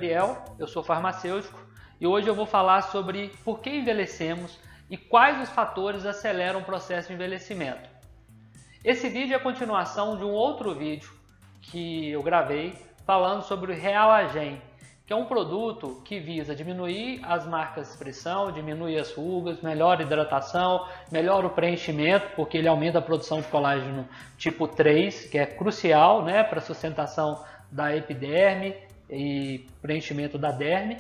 Gabriel, eu sou farmacêutico e hoje eu vou falar sobre por que envelhecemos e quais os fatores aceleram o processo de envelhecimento. Esse vídeo é a continuação de um outro vídeo que eu gravei falando sobre o Realagen, que é um produto que visa diminuir as marcas de expressão, diminuir as rugas, melhora a hidratação, melhora o preenchimento, porque ele aumenta a produção de colágeno tipo 3, que é crucial, né, para a sustentação da epiderme e preenchimento da derme.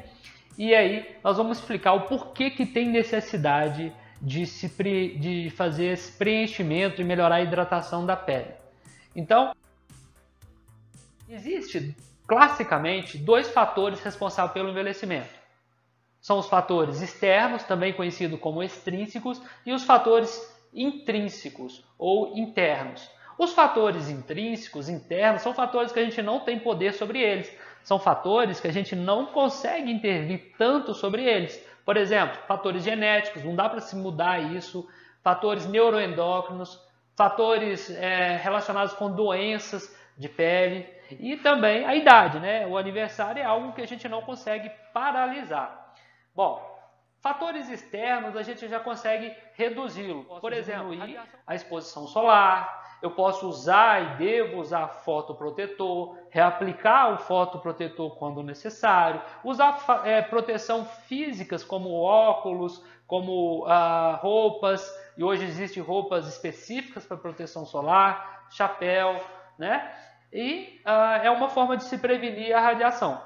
E aí nós vamos explicar o porquê que tem necessidade de fazer esse preenchimento e melhorar a hidratação da pele. Então, existe classicamente dois fatores responsáveis pelo envelhecimento. São os fatores externos, também conhecidos como extrínsecos, e os fatores intrínsecos ou internos. Os fatores intrínsecos, internos, são fatores que a gente não tem poder sobre eles. São fatores que a gente não consegue intervir tanto sobre eles. Por exemplo, fatores genéticos, não dá para se mudar isso. Fatores neuroendócrinos, fatores relacionados com doenças de pele e também a idade, né? O aniversário é algo que a gente não consegue paralisar. Bom, fatores externos a gente já consegue reduzi-lo. Por exemplo, a exposição solar. Eu posso usar e devo usar fotoprotetor, reaplicar o fotoprotetor quando necessário, usar proteção físicas como óculos, como roupas, e hoje existem roupas específicas para proteção solar, chapéu, né? E é uma forma de se prevenir a radiação.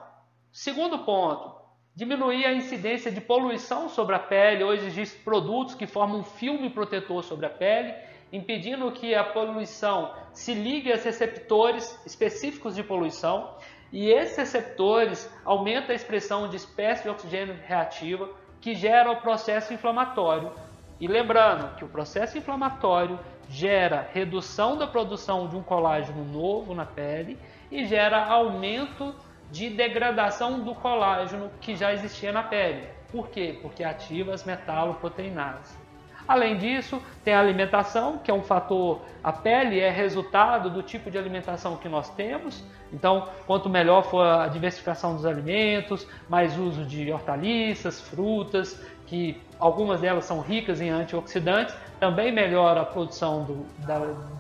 Segundo ponto, diminuir a incidência de poluição sobre a pele. Hoje existem produtos que formam um filme protetor sobre a pele, impedindo que a poluição se ligue a receptores específicos de poluição, e esses receptores aumentam a expressão de espécie de oxigênio reativa, que gera o processo inflamatório. E lembrando que o processo inflamatório gera redução da produção de um colágeno novo na pele e gera aumento de degradação do colágeno que já existia na pele. Por quê? Porque ativa as metaloproteinases. Além disso, tem a alimentação, que é um fator. A pele é resultado do tipo de alimentação que nós temos. Então, quanto melhor for a diversificação dos alimentos, mais uso de hortaliças, frutas, que algumas delas são ricas em antioxidantes, também melhora a produção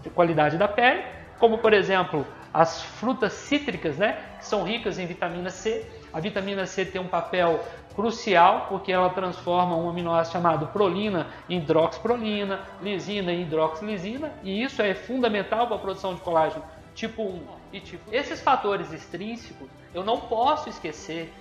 de qualidade da pele, como por exemplo as frutas cítricas, né, que são ricas em vitamina C. A vitamina C tem um papel crucial porque ela transforma um aminoácido chamado prolina em hidroxiprolina, lisina em hidroxilisina, e isso é fundamental para a produção de colágeno tipo 1 e tipo 2. Esses fatores extrínsecos, eu não posso esquecer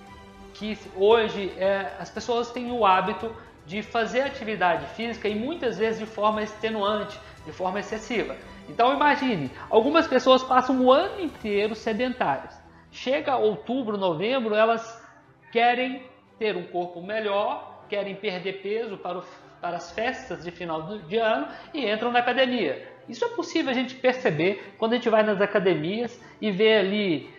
que hoje as pessoas têm o hábito de fazer atividade física e muitas vezes de forma extenuante, de forma excessiva. Então imagine, algumas pessoas passam o ano inteiro sedentárias. Chega outubro, novembro, elas querem ter um corpo melhor, querem perder peso para as festas de final de ano e entram na academia. Isso é possível a gente perceber quando a gente vai nas academias e vê ali,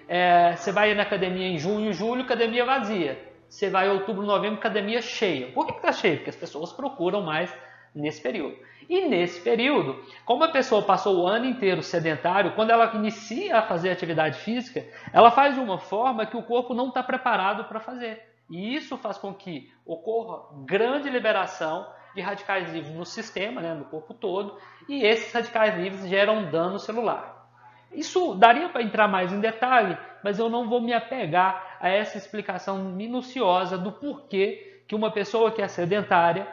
você vai na academia em junho, julho, academia vazia. Você vai em outubro, novembro, academia cheia. Por que está cheia? Porque as pessoas procuram mais nesse período. E nesse período, como a pessoa passou o ano inteiro sedentário, quando ela inicia a fazer atividade física, ela faz de uma forma que o corpo não está preparado para fazer. E isso faz com que ocorra grande liberação de radicais livres no sistema, né, no corpo todo, e esses radicais livres geram dano celular. Isso daria para entrar mais em detalhe, mas eu não vou me apegar a essa explicação minuciosa do porquê que uma pessoa que é sedentária,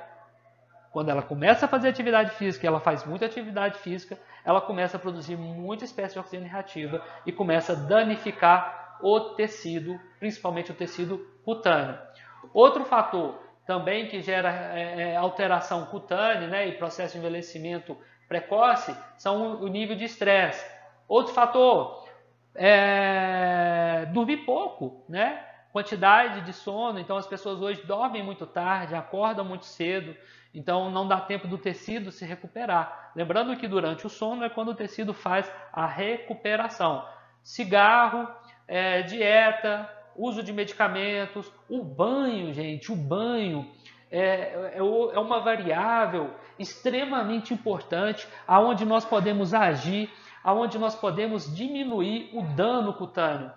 quando ela começa a fazer atividade física, ela faz muita atividade física, ela começa a produzir muita espécie de oxigênio reativa e começa a danificar o tecido, principalmente o tecido cutâneo. Outro fator também que gera alteração cutânea, né, e processo de envelhecimento precoce são o nível de estresse. Outro fator dormir pouco, né? Quantidade de sono. Então as pessoas hoje dormem muito tarde, acordam muito cedo, então não dá tempo do tecido se recuperar. Lembrando que durante o sono é quando o tecido faz a recuperação. Cigarro, dieta, uso de medicamentos, o banho, gente, o banho é uma variável extremamente importante aonde nós podemos agir, aonde nós podemos diminuir o dano cutâneo.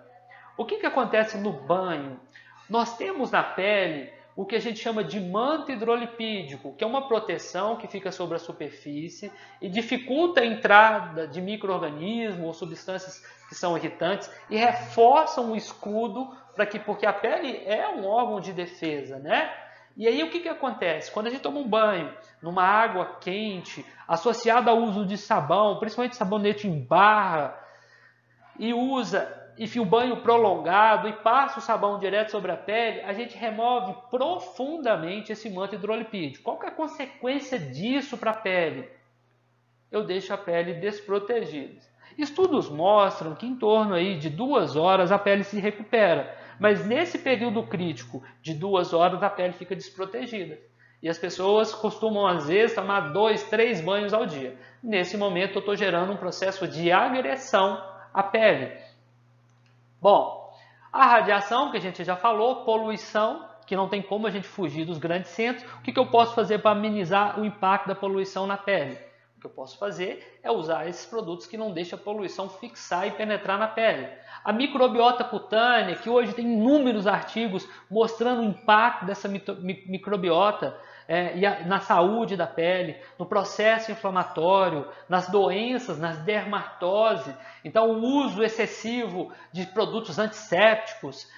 O que acontece no banho? Nós temos na pele o que a gente chama de manto hidrolipídico, que é uma proteção que fica sobre a superfície e dificulta a entrada de micro-organismos ou substâncias que são irritantes e reforçam o escudo porque a pele é um órgão de defesa, né? E aí o que acontece? Quando a gente toma um banho numa água quente, associado ao uso de sabão, principalmente sabonete em barra, e o banho prolongado e passa o sabão direto sobre a pele, a gente remove profundamente esse manto hidrolipídico. Qual que é a consequência disso para a pele? Eu deixo a pele desprotegida. Estudos mostram que em torno aí de 2 horas a pele se recupera, mas nesse período crítico de 2 horas a pele fica desprotegida. E as pessoas costumam, às vezes, tomar 2, 3 banhos ao dia. Nesse momento eu estou gerando um processo de agressão à pele. Bom, a radiação, que a gente já falou, poluição, que não tem como a gente fugir dos grandes centros. O que eu posso fazer para amenizar o impacto da poluição na pele? O que eu posso fazer é usar esses produtos que não deixam a poluição fixar e penetrar na pele. A microbiota cutânea, que hoje tem inúmeros artigos mostrando o impacto dessa microbiota na saúde da pele, no processo inflamatório, nas doenças, nas dermatose. Então, o uso excessivo de produtos antissépticos,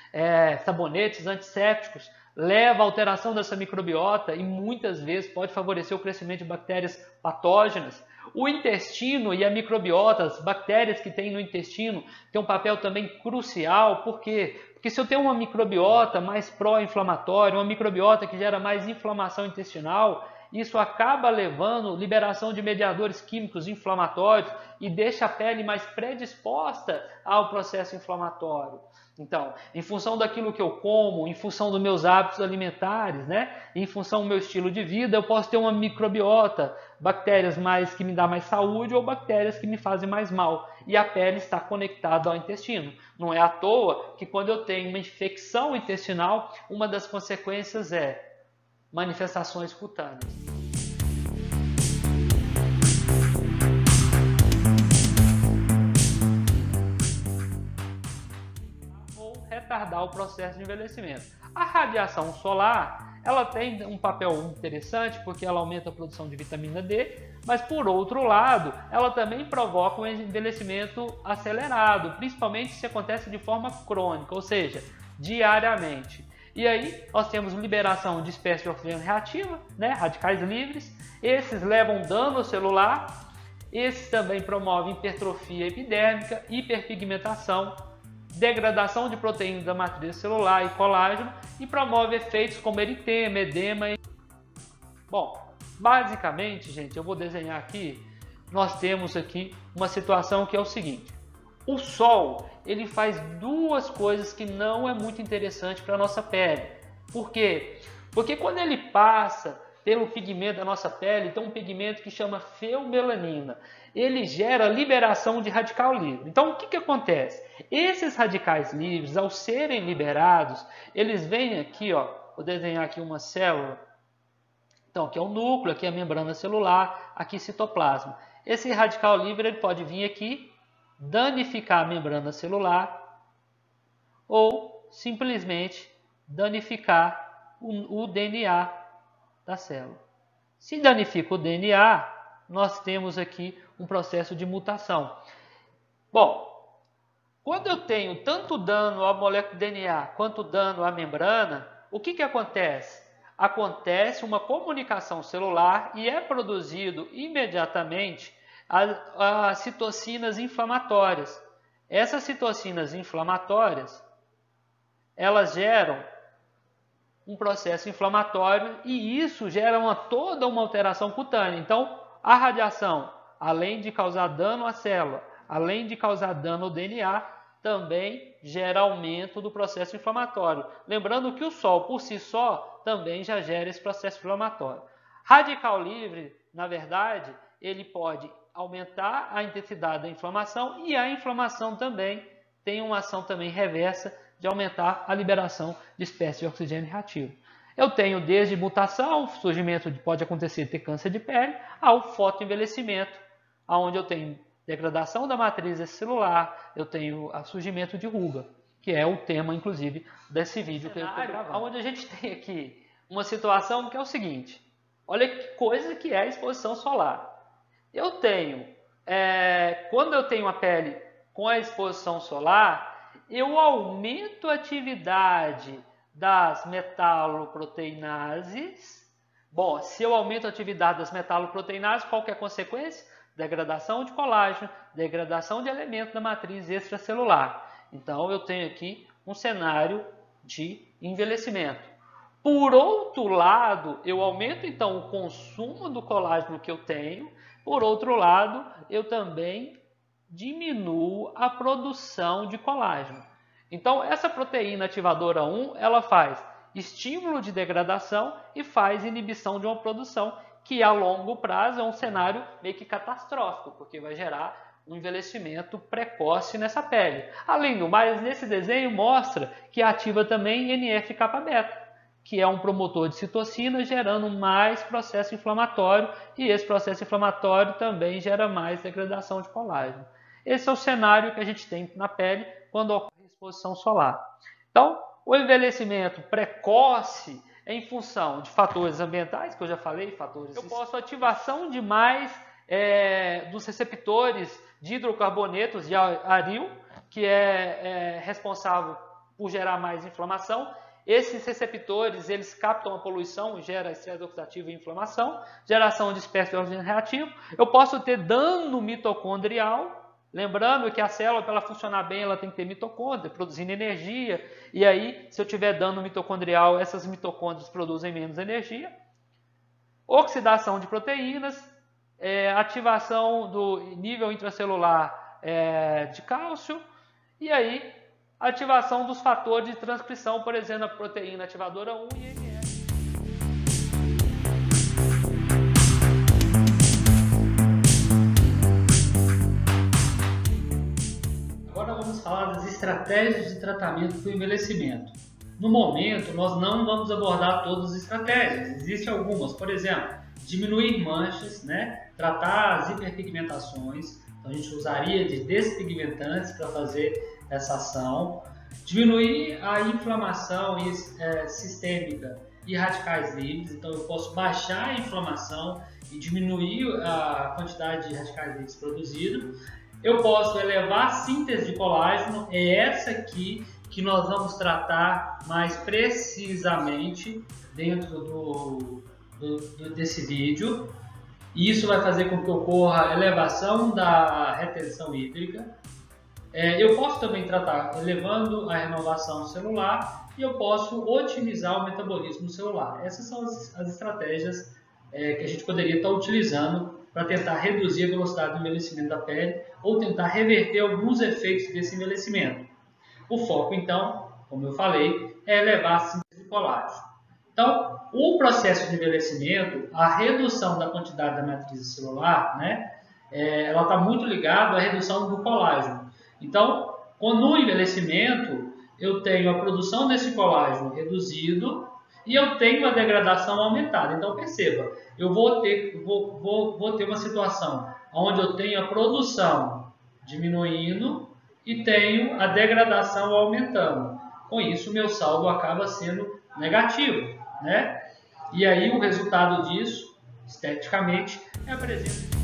sabonetes antissépticos, leva à alteração dessa microbiota e muitas vezes pode favorecer o crescimento de bactérias patógenas. O intestino e a microbiota, as bactérias que tem no intestino, tem um papel também crucial. Por quê? Porque se eu tenho uma microbiota mais pró-inflamatória, uma microbiota que gera mais inflamação intestinal, isso acaba levando liberação de mediadores químicos inflamatórios e deixa a pele mais predisposta ao processo inflamatório. Então, em função daquilo que eu como, em função dos meus hábitos alimentares, né? Em função do meu estilo de vida, eu posso ter uma microbiota, bactérias que me dão mais saúde ou bactérias que me fazem mais mal. E a pele está conectada ao intestino. Não é à toa que quando eu tenho uma infecção intestinal, uma das consequências é manifestações cutâneas. Retardar o processo de envelhecimento. A radiação solar, ela tem um papel interessante porque ela aumenta a produção de vitamina D, mas por outro lado, ela também provoca um envelhecimento acelerado, principalmente se acontece de forma crônica, ou seja, diariamente. E aí nós temos liberação de espécies de oxigênio reativa, né, radicais livres, esses levam dano celular, esses também promovem hipertrofia epidérmica, hiperpigmentação, degradação de proteínas da matriz celular e colágeno e promove efeitos como eritema, edema. Bom, basicamente, gente, eu vou desenhar aqui, nós temos aqui uma situação que é o seguinte. O Sol, ele faz duas coisas que não é muito interessante para a nossa pele. Por quê? Porque quando ele passa pelo pigmento da nossa pele, tem um pigmento que chama feomelanina. Ele gera liberação de radical livre. Então, o que acontece? Esses radicais livres, ao serem liberados, eles vêm aqui, ó, vou desenhar aqui uma célula. Então, aqui é o núcleo, aqui é a membrana celular, aqui citoplasma. Esse radical livre ele pode vir aqui, danificar a membrana celular ou simplesmente danificar o DNA da célula. Se danifica o DNA, nós temos aqui um processo de mutação. Bom, quando eu tenho tanto dano à molécula do DNA quanto dano à membrana, o que acontece? Acontece uma comunicação celular e é produzido imediatamente as citocinas inflamatórias. Essas citocinas inflamatórias, elas geram um processo inflamatório e isso gera toda uma alteração cutânea. Então, a radiação, além de causar dano à célula, além de causar dano ao DNA, também gera aumento do processo inflamatório. Lembrando que o Sol, por si só, também já gera esse processo inflamatório. Radical livre, na verdade, ele pode aumentar a intensidade da inflamação e a inflamação também tem uma ação também reversa de aumentar a liberação de espécies de oxigênio reativo. Eu tenho desde mutação, surgimento pode acontecer ter câncer de pele, ao fotoenvelhecimento, onde eu tenho degradação da matriz celular, eu tenho o surgimento de ruga, que é o tema, inclusive, desse vídeo que eu estou gravando. Onde a gente tem aqui uma situação que é o seguinte, olha que coisa que é a exposição solar. Eu tenho, quando eu tenho a pele com a exposição solar, eu aumento a atividade das metaloproteinases. Bom, se eu aumento a atividade das metaloproteinases, qual que é a consequência? Degradação de colágeno, degradação de elementos da matriz extracelular. Então, eu tenho aqui um cenário de envelhecimento. Por outro lado, eu aumento então o consumo do colágeno que eu tenho. Por outro lado, eu também diminuo a produção de colágeno. Então, essa proteína ativadora 1, ela faz estímulo de degradação e faz inibição de uma produção que a longo prazo é um cenário meio que catastrófico, porque vai gerar um envelhecimento precoce nessa pele. Além do mais, nesse desenho mostra que ativa também NF-κ-beta, que é um promotor de citocina, gerando mais processo inflamatório, e esse processo inflamatório também gera mais degradação de colágeno. Esse é o cenário que a gente tem na pele quando ocorre exposição solar. Então, o envelhecimento precoce é em função de fatores ambientais, que eu já falei, fatores... Eu posso ativação demais dos receptores de hidrocarbonetos de aril, que é responsável por gerar mais inflamação. Esses receptores, eles captam a poluição, gera estresse oxidativo e inflamação, geração de espécie de oxigênio reativo. Eu posso ter dano mitocondrial, lembrando que a célula, para ela funcionar bem, ela tem que ter mitocôndria, produzindo energia. E aí, se eu tiver dano mitocondrial, essas mitocôndrias produzem menos energia. Oxidação de proteínas, ativação do nível intracelular de cálcio. E aí, ativação dos fatores de transcrição, por exemplo, a proteína ativadora 1 e INF. Agora vamos falar das estratégias de tratamento para o envelhecimento. No momento, nós não vamos abordar todas as estratégias, existem algumas, por exemplo, diminuir manchas, tratar as hiperpigmentações, então a gente usaria de despigmentantes para fazer essa ação, diminuir a inflamação sistêmica e radicais livres, então eu posso baixar a inflamação e diminuir a quantidade de radicais livres produzidos. Eu posso elevar a síntese de colágeno, é essa aqui que nós vamos tratar mais precisamente dentro desse vídeo. Isso vai fazer com que ocorra elevação da retenção hídrica. Eu posso também tratar elevando a renovação celular e eu posso otimizar o metabolismo celular. Essas são as estratégias que a gente poderia estar utilizando para tentar reduzir a velocidade do envelhecimento da pele ou tentar reverter alguns efeitos desse envelhecimento. O foco, então, como eu falei, é elevar a síntese de colágeno. Então, o processo de envelhecimento, a redução da quantidade da matriz celular, ela está muito ligada à redução do colágeno. Então, no envelhecimento, eu tenho a produção desse colágeno reduzido e eu tenho a degradação aumentada. Então, perceba, eu vou ter uma situação onde eu tenho a produção diminuindo e tenho a degradação aumentando. Com isso, meu saldo acaba sendo negativo, E aí, o resultado disso, esteticamente, é a presença de...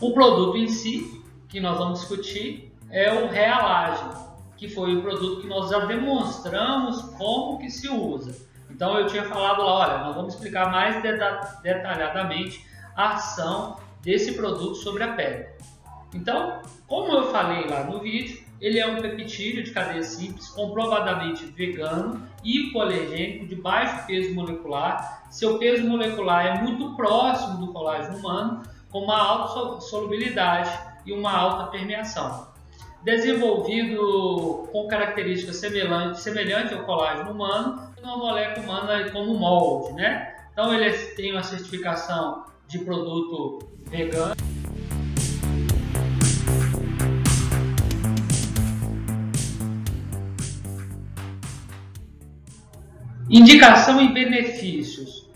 O produto em si, que nós vamos discutir, é o Realage, que foi o produto que nós já demonstramos como que se usa. Então eu tinha falado lá, olha, nós vamos explicar mais detalhadamente a ação desse produto sobre a pele. Então, como eu falei lá no vídeo, ele é um peptídeo de cadeia simples, comprovadamente vegano e hipoalergênico, de baixo peso molecular. Seu peso molecular é muito próximo do colágeno humano, com uma alta solubilidade e uma alta permeação. Desenvolvido com características semelhantes ao colágeno humano, uma molécula humana como molde, Então ele tem uma certificação de produto vegano. Indicação e benefícios.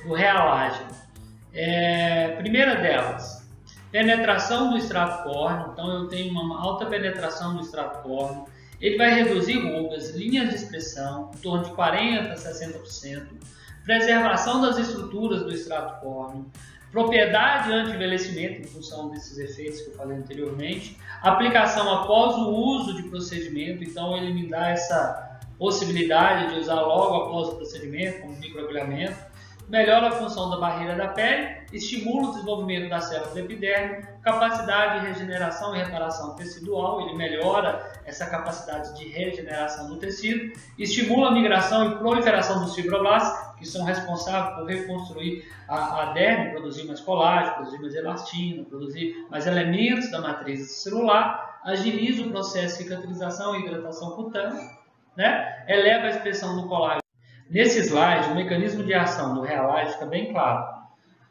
do realágeno. Primeira delas, penetração do extrato córneo. Então eu tenho uma alta penetração do extrato córneo. Ele vai reduzir rugas, linhas de expressão, em torno de 40% a 60%. Preservação das estruturas do extrato córneo. Propriedade anti-envelhecimento, em função desses efeitos que eu falei anteriormente. Aplicação após o uso de procedimento. Então ele me dá essa possibilidade de usar logo após o procedimento, como microagulhamento. Melhora a função da barreira da pele, estimula o desenvolvimento das células da epiderme, capacidade de regeneração e reparação tecidual, ele melhora essa capacidade de regeneração do tecido, estimula a migração e proliferação dos fibroblastos, que são responsáveis por reconstruir a derme, produzir mais colágeno, produzir mais elastina, produzir mais elementos da matriz celular, agiliza o processo de cicatrização e hidratação cutânea, né? Eleva a expressão do colágeno. Nesse slide, o mecanismo de ação do realágeno fica bem claro.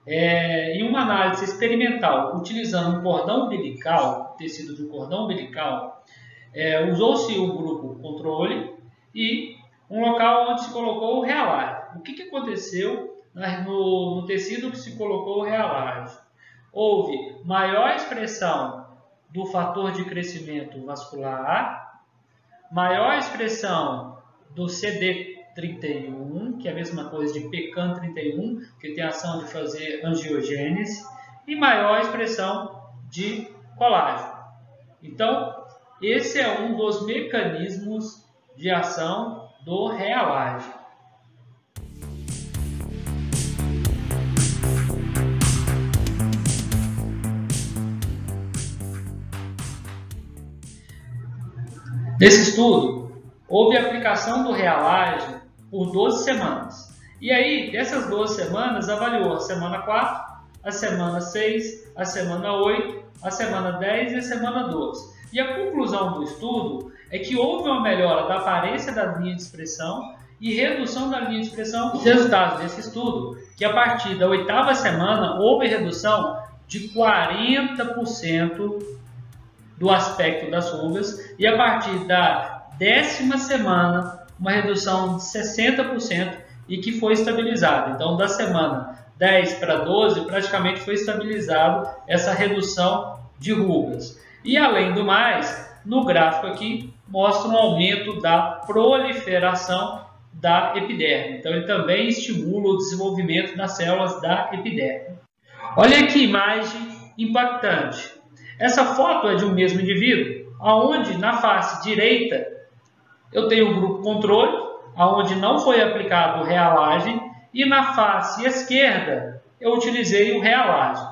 Em uma análise experimental, utilizando um cordão umbilical, tecido de um cordão umbilical, usou-se o grupo controle e um local onde se colocou o realágeno. O que aconteceu no tecido que se colocou o realágeno? Houve maior expressão do fator de crescimento vascular, maior expressão do CD31, que é a mesma coisa de PECAM31, que tem a ação de fazer angiogênese, e maior expressão de colágeno. Então, esse é um dos mecanismos de ação do realágeno. Nesse estudo, houve a aplicação do realágeno por 12 semanas. E aí, dessas 12 semanas, avaliou a semana 4, a semana 6, a semana 8, a semana 10 e a semana 12. E a conclusão do estudo é que houve uma melhora da aparência da linha de expressão e redução da linha de expressão. Os resultados desse estudo, que a partir da 8ª semana houve redução de 40% do aspecto das rugas e a partir da 10ª semana uma redução de 60% e que foi estabilizado. Então, da semana 10 para 12, praticamente foi estabilizado essa redução de rugas. E, além do mais, no gráfico aqui, mostra um aumento da proliferação da epiderme. Então, ele também estimula o desenvolvimento das células da epiderme. Olha que imagem impactante. Essa foto é de um mesmo indivíduo, onde na face direita eu tenho o grupo controle, onde não foi aplicado o realágeno, e na face esquerda eu utilizei o realágeno.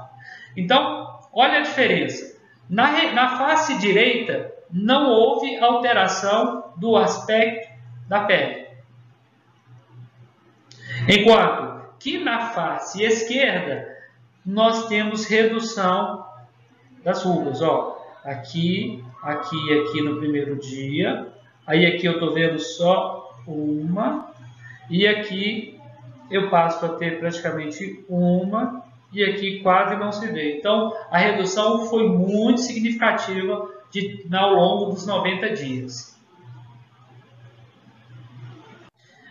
Então, olha a diferença. Na face direita não houve alteração do aspecto da pele. Enquanto que na face esquerda nós temos redução das rugas. Aqui no primeiro dia. Aí aqui eu estou vendo só uma. E aqui eu passo a ter praticamente uma. E aqui quase não se vê. Então, a redução foi muito significativa ao longo dos 90 dias.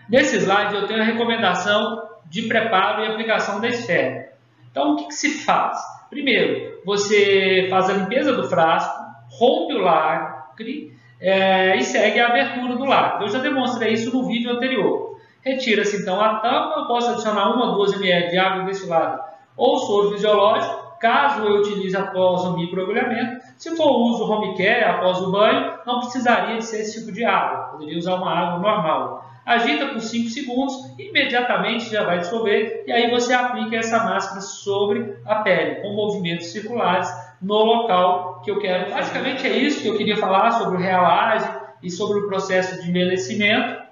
Nesse slide eu tenho a recomendação de preparo e aplicação da esfera. Então, o que se faz? Primeiro, você faz a limpeza do frasco, rompe o lacre e segue a abertura do lacre. Eu já demonstrei isso no vídeo anterior. Retira-se então a tampa, eu posso adicionar 1 a 2 ml de água destilada ou soro fisiológico, caso eu utilize após o microagulhamento. Se for o uso home care, após o banho, não precisaria de ser esse tipo de água, poderia usar uma água normal. Agita por 5 segundos, imediatamente já vai dissolver e aí você aplica essa máscara sobre a pele, com movimentos circulares no local que eu quero. Basicamente é isso que eu queria falar sobre o realágeno e sobre o processo de envelhecimento.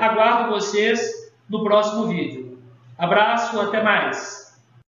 Aguardo vocês no próximo vídeo. Abraço, até mais!